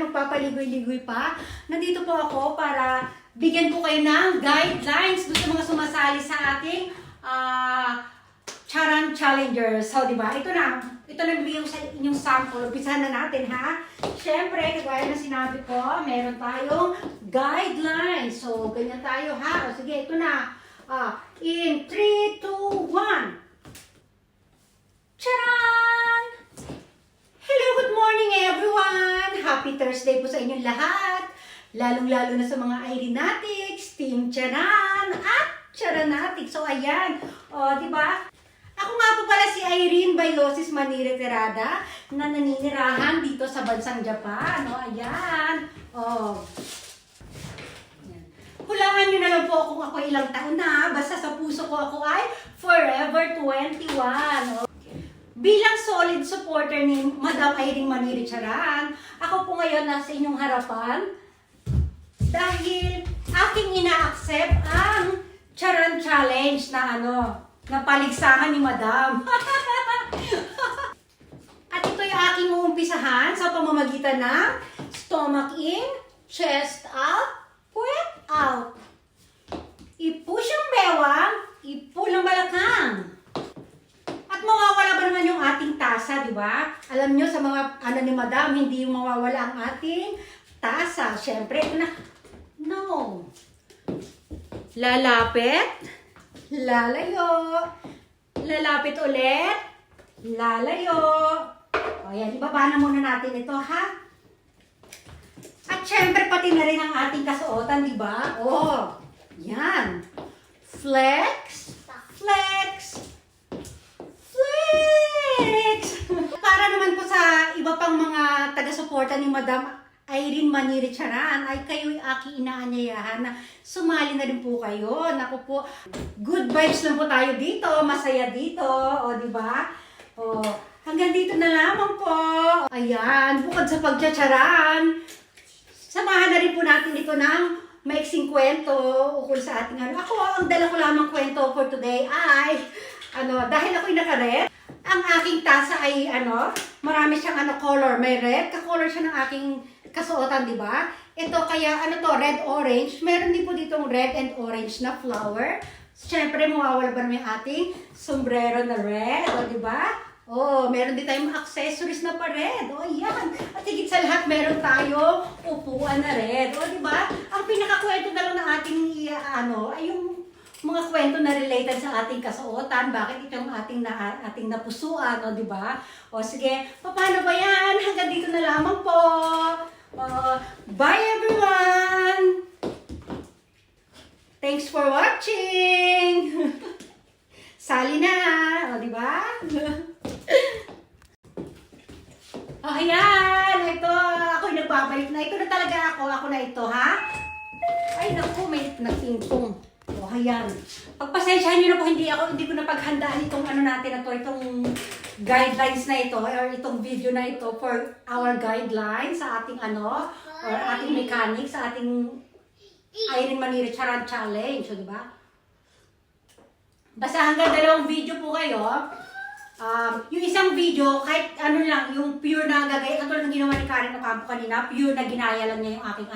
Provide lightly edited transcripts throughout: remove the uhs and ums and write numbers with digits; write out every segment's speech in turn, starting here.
magpapaligoy-ligoy pa. Nandito po ako para bigyan po kayo ng guidelines doon sa mga sumasali sa ating Charan Challengers. So, di ba? Ito na bibigyan ko sa inyong sample. Umpisahan na natin, ha? Siyempre, kagaya na sinabi ko, meron tayong guidelines. So, ganyan tayo, ha? O, sige, ito na. In 3, 2, 1. Charan! Hello, good morning everyone! Happy Thursday po sa inyong lahat. Lalong-lalo na sa mga Irenatics, Team Charan at Charanatics. So, ayan. O, di ba? Ako nga po pala si Irene Bailosis Manire Terada na naninirahan dito sa bansang Japan. O, ayan. O. Hulangan nyo na lang po kung ako ilang taon na. Basta sa puso ko ako ay forever 21. O. Bilang solid supporter ni Madam Irene Manire Charan, ako po ngayon nasa inyong harapan dahil aking ina-accept ang Charan Challenge na paligsahan ni Madam. At ito yung aking uumpisahan sa pamamagitan ng stomach in, chest out, puwet out. I-push ang bewang, i-pull ang balakang. At mawawala ba naman yung ating tasa, di ba? Alam nyo sa mga ni Madam, hindi yung mawawala ang ating tasa. Siyempre, ito na. No. Lalapit. Lalayo. Lalapit ulit. Lalayo. O yan, ibaba na muna natin ito, ha? At syempre, pati na rin ang ating kasuotan, di ba? O, yan. Flex. Flex. Flex! Para naman po sa iba pang mga taga-suporta ni Madam Irene Manire Charan ay kayo'y aking inaanyayahan na sumali na rin po kayo. Naku po, good vibes lang po tayo dito, masaya dito, o di ba? O, hanggang dito na lamang po. Ayan, bukod sa pagchacharan, samahan na rin po natin ito ng maiksing kwento ukol sa ating Ako, ang dala ko lamang kwento for today ay dahil ako'y naka-red, ang aking tasa ay marami siyang color, may red, ka-color siya ng aking kasuotan, di ba? Ito kaya red-orange, meron din po ditong red and orange na flower. Siyempre, mawawala ba naman yung ating sombrero na red, o di ba? Oh, meron din tayong accessories na pa red. O, yan. At higit sa lahat, meron tayo upuan na red. O, di ba? Ang pinakakwento na lang ng ating ay yung mga kwento na related sa ating kasuotan, bakit ito yung ating napusuan, o di ba? O sige, paano ba yan? Hanggang dito na lamang po. Bye everyone! Thanks for watching! Sali na, o di ba? Ayan, ito, ako'y nagbabalik na. Ito na talaga ako na ito, ha? Ay, naku, may nagpingpong. O, ayan. Pagpasensyahan nyo na po, hindi ko napaghandaan itong itong guidelines na ito, or itong video na ito for our guidelines sa ating or ating mechanics, sa ating Irene Manire Charan Challenge, di ba? Basta hanggang 2 video po kayo. Yung isang video, kahit lang, yung pure na gagaya, katulad ng ginawa ni Karen Ocampo kanina, pure na ginaya lang niya yung aking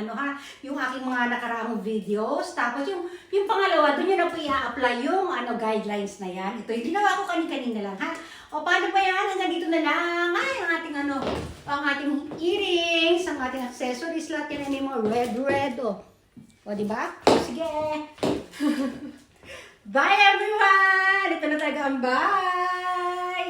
yung aking mga nakaraang videos. Tapos yung pangalawa, doon yun na po i-apply yung guidelines na yan. Ito yung ginawa ko kanina lang, ha? O paano ba yan? Hanggang dito na lang. Ay, ang ating ang ating earrings, ang ating accessories, lahat yan yung mga red, o. O, diba? Sige. Bye everyone! Ito na talaga ang bye!